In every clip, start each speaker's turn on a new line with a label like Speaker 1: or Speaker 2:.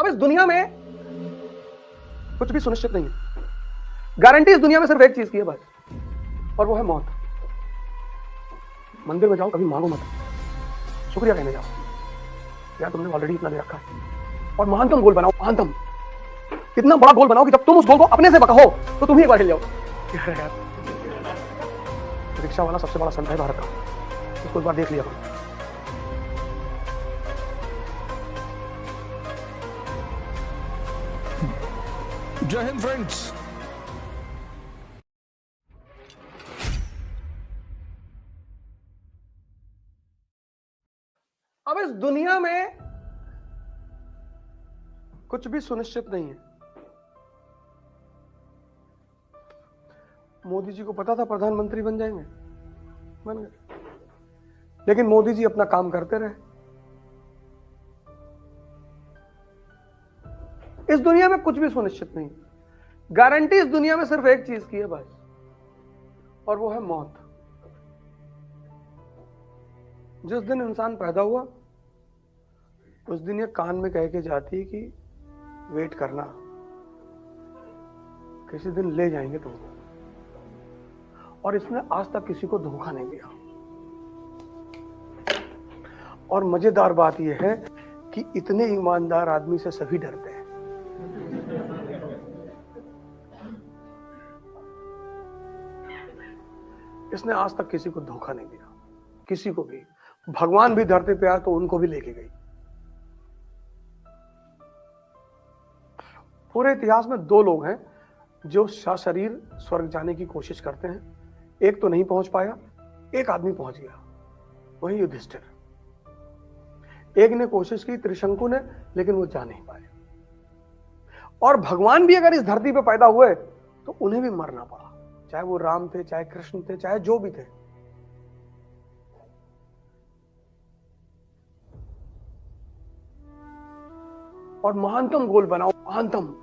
Speaker 1: इस दुनिया में कुछ भी सुनिश्चित नहीं है। गारंटी इस दुनिया में सिर्फ एक चीज की है बस, और वो है मौत। मंदिर में जाओ, कभी मांगो मत, शुक्रिया कहने जाओ, यार तुमने ऑलरेडी इतना दे रखा है। और महानतम गोल बनाओ, महानतम इतना बड़ा गोल बनाओ कि जब तुम उस गोल को अपने से कहो तो तुम ही एक बार हिल जाओ। यार रिक्शा वाला सबसे बड़ा संत है भारत का, उसको एक बार देख लिया करो।
Speaker 2: जय हिंद फ्रेंड्स।
Speaker 1: अब इस दुनिया में कुछ भी सुनिश्चित नहीं है। मोदी जी को पता था प्रधानमंत्री बन जाएंगे, बन गए, लेकिन मोदी जी अपना काम करते रहे। इस दुनिया में कुछ भी सुनिश्चित नहीं। गारंटी इस दुनिया में सिर्फ एक चीज की है बस, और वो है मौत। जिस दिन इंसान पैदा हुआ उस दिन ये कान में कह के जाती है कि वेट करना, किसी दिन ले जाएंगे तुमको। और इसने आज तक किसी को धोखा नहीं दिया। और मजेदार बात यह है कि इतने ईमानदार आदमी से सभी डरते हैं। इसने आज तक किसी को धोखा नहीं दिया, किसी को भी। भगवान भी धरती पे आया तो उनको भी लेके गई। पूरे इतिहास में दो लोग हैं जो सशरीर स्वर्ग जाने की कोशिश करते हैं। एक तो नहीं पहुंच पाया, एक आदमी पहुंच गया, वही युधिष्ठिर। एक ने कोशिश की, त्रिशंकु ने, लेकिन वो जा नहीं पाए। और भगवान भी अगर इस धरती पे पैदा हुए तो उन्हें भी मरना पड़ा, चाहे वो राम थे, चाहे कृष्ण थे, चाहे जो भी थे। और महानतम गोल बनाओ, महानतम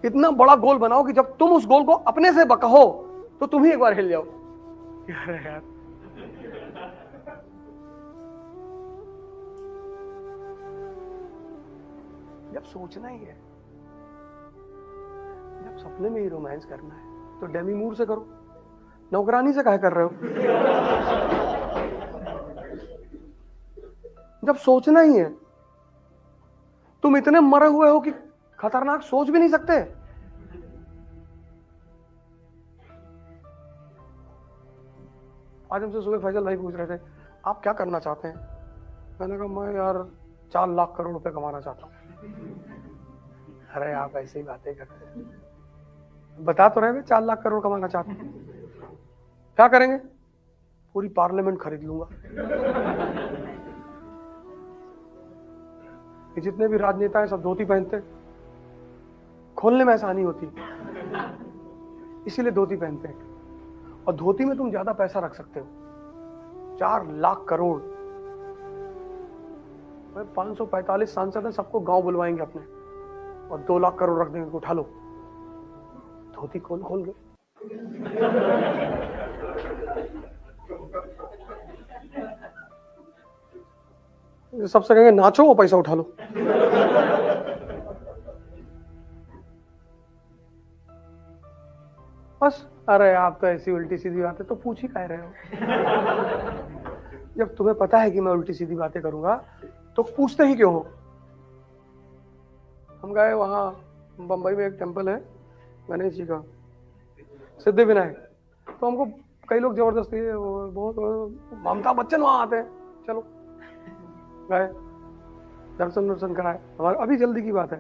Speaker 1: इतना बड़ा गोल बनाओ कि जब तुम उस गोल को अपने से कहो तो तुम ही एक बार हिल जाओ। यार जब सोचना ही है, जब सपने में ही रोमांस करना है तो डेमी मूर से करो, नौकरानी से काहे कर रहे हो? जब सोचना ही है, तुम इतने मरे हुए हो कि खतरनाक सोच भी नहीं सकते। आज हमसे सुबह फैजल भाई पूछ रहे थे आप क्या करना चाहते हैं। मैंने कहा मैं यार 4 लाख करोड़ रुपए कमाना चाहता हूं। अरे आप ऐसे ही बातें करते हैं, बता तो रहे 4 लाख करोड़ कमाना चाहते हैं। क्या करेंगे? पूरी पार्लियामेंट खरीद लूंगा। ये जितने भी राजनेता हैं सब धोती पहनते हैं, खोलने में आसानी होती है इसीलिए धोती पहनते हैं। और धोती में तुम ज्यादा पैसा रख सकते हो। 4 लाख करोड़, 545 सांसद हैं, सबको गांव बुलवाएंगे अपने, और 2 लाख करोड़ रख देंगे, उठा लो, धोती खोल खोल के। सबसे कहेंगे नाचो, वो पैसा उठा लो। बस। अरे आप तो ऐसी उल्टी सीधी बातें तो पूछ ही कह रहे हो। जब तुम्हें पता है कि मैं उल्टी सीधी बातें करूंगा तो पूछते ही क्यों हो? हम गए वहां बंबई में, एक टेम्पल है गणेश जी का, सिद्धि विनायक। तो हमको कई लोग जबरदस्ती, बहुत अमिताभ बच्चन वहां आते हैं, चलो गए, दर्शन कराए। हमारे अभी जल्दी की बात है,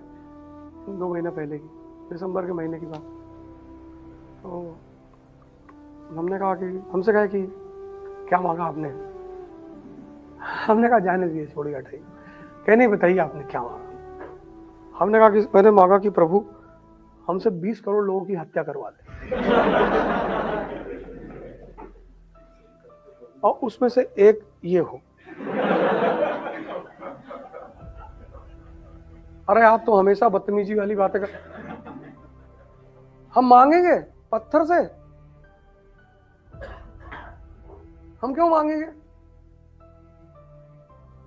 Speaker 1: 2 महीना पहले की, दिसंबर के महीने की बात। तो हमने कहा कि, हमसे कहा कि क्या मांगा आपने? हमने कहा जाने दीजिए, छोड़िए, हटाइए। कह नहीं, बताइए आपने क्या मांगा? हमने कहा कि मैंने मांगा कि प्रभु हमसे 20 करोड़ लोगों की हत्या करवा दे, और उसमें से एक ये हो। अरे आप तो हमेशा बदतमीजी वाली बातें कर। हम मांगेंगे पत्थर से? हम क्यों मांगेंगे?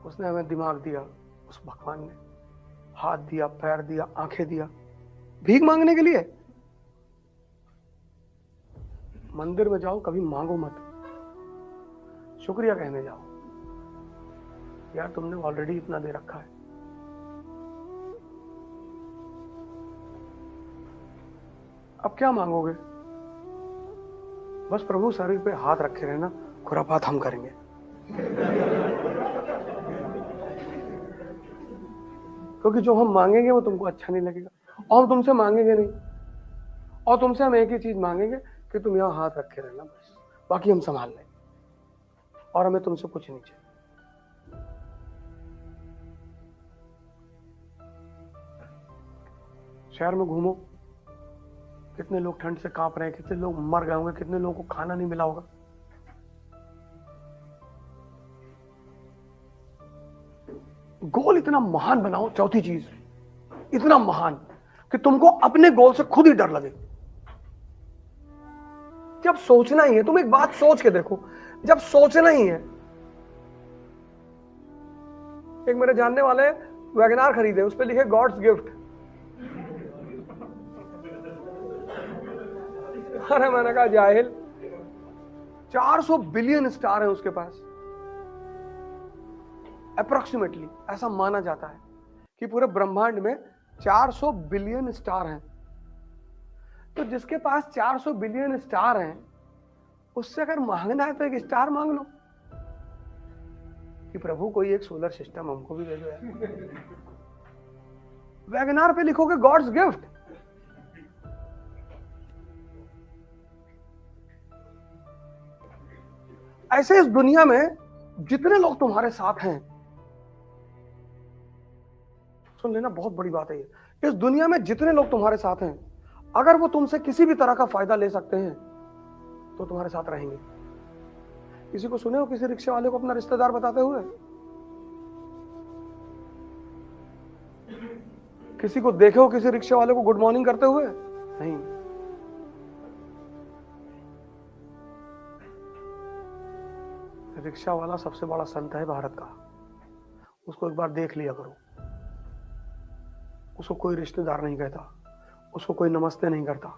Speaker 1: उसने हमें दिमाग दिया, उस भगवान ने। हाथ दिया, पैर दिया, आंखें दिया, भीख मांगने के लिए। मंदिर में जाओ, कभी मांगो मत, शुक्रिया कहने जाओ, यार तुमने ऑलरेडी इतना दे रखा है। अब क्या मांगोगे? बस प्रभु शरीर पे हाथ रखे रहना, खुरापात हम करेंगे। क्योंकि जो हम मांगेंगे वो तुमको अच्छा नहीं लगेगा, और हम तुमसे मांगेंगे नहीं, और तुमसे हम एक ही चीज मांगेंगे कि तुम यहां हाथ रखे रहना, बस बाकी हम संभाल लेंगे, और हमें तुमसे कुछ नहीं चाहिए। शहर में घूमो, कितने लोग ठंड से कांप रहे हैं, कितने लोग मर गए होंगे, कितने लोगों को खाना नहीं मिला होगा। गोल इतना महान बनाओ, चौथी चीज इतना महान कि तुमको अपने गोल से खुद ही डर लगे। जब सोचना ही है, तुम एक बात सोच के देखो, जब सोचना ही है। एक मेरे जानने वाले वैगनार खरीदे, उस पर लिखे गॉड्स गिफ्ट। अरे मैंने कहा जाहिल, 400 बिलियन स्टार है उसके पास, अप्रोक्सीमेटली ऐसा माना जाता है कि पूरे ब्रह्मांड में 400 बिलियन स्टार हैं। तो जिसके पास 400 बिलियन स्टार हैं, उससे अगर मांगना है तो एक स्टार मांग लो कि प्रभु कोई एक सोलर सिस्टम हमको भी दे दो यार। वैगनार पे लिखोगे गॉड्स गिफ्ट। ऐसे इस दुनिया में जितने लोग तुम्हारे साथ हैं, सुन लेना, बहुत बड़ी बात है ये। इस दुनिया में जितने लोग तुम्हारे साथ हैं, अगर वो तुमसे किसी भी तरह का फायदा ले सकते हैं तो तुम्हारे साथ रहेंगे। किसी को सुने हो किसी रिक्शे वाले को अपना रिश्तेदार बताते हुए? किसी को देखे हो किसी रिक्शे वाले को गुड मॉर्निंग करते हुए? नहीं। रिक्शा वाला सबसे बड़ा संत है भारत का, उसको एक बार देख लिया करो। उसको कोई रिश्तेदार नहीं कहता, उसको कोई नमस्ते नहीं करता।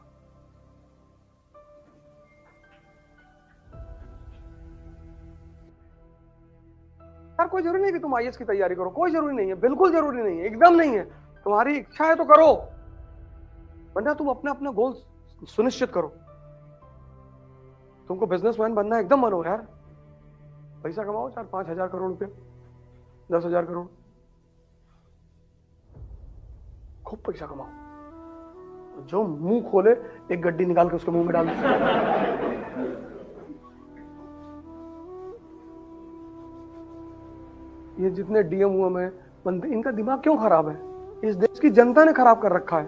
Speaker 1: यार कोई जरूरी नहीं कि तुम आईएएस की तैयारी करो, कोई जरूरी नहीं है, बिल्कुल जरूरी नहीं है, एकदम नहीं है। तुम्हारी इच्छा है तो करो, वरना तुम अपना अपना गोल सुनिश्चित करो। तुमको बिजनेसमैन बनना है, एकदम बनो यार। पैसा कमाओ, 4-5 हजार करोड़ रुपया, 10,000 करोड़, खूब पैसा कमाओ। जो मुंह खोले एक गड्डी निकाल के उसके मुंह में डाल दो। ये जितने डीएम हुए में मंत्री, इनका दिमाग क्यों खराब है? इस देश की जनता ने खराब कर रखा है।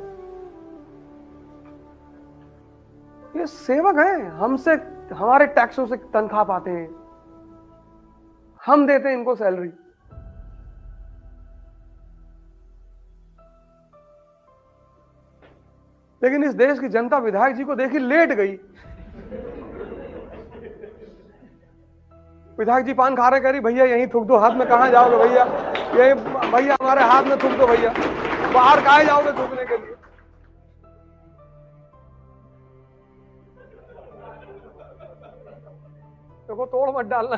Speaker 1: ये सेवक हैं, हमसे हमारे टैक्सों से तनख्वाह पाते हैं, हम देते हैं इनको सैलरी। लेकिन इस देश की जनता विधायक जी को देखी लेट गई। विधायक जी पान खा रहे, कह रही भैया यहीं थूक दो, हाथ में कहां जाओगे भैया, यही भैया हमारे हाथ में थूक दो भैया, बाहर कहां जाओगे थूकने के लिए। देखो तोड़ मत डालना।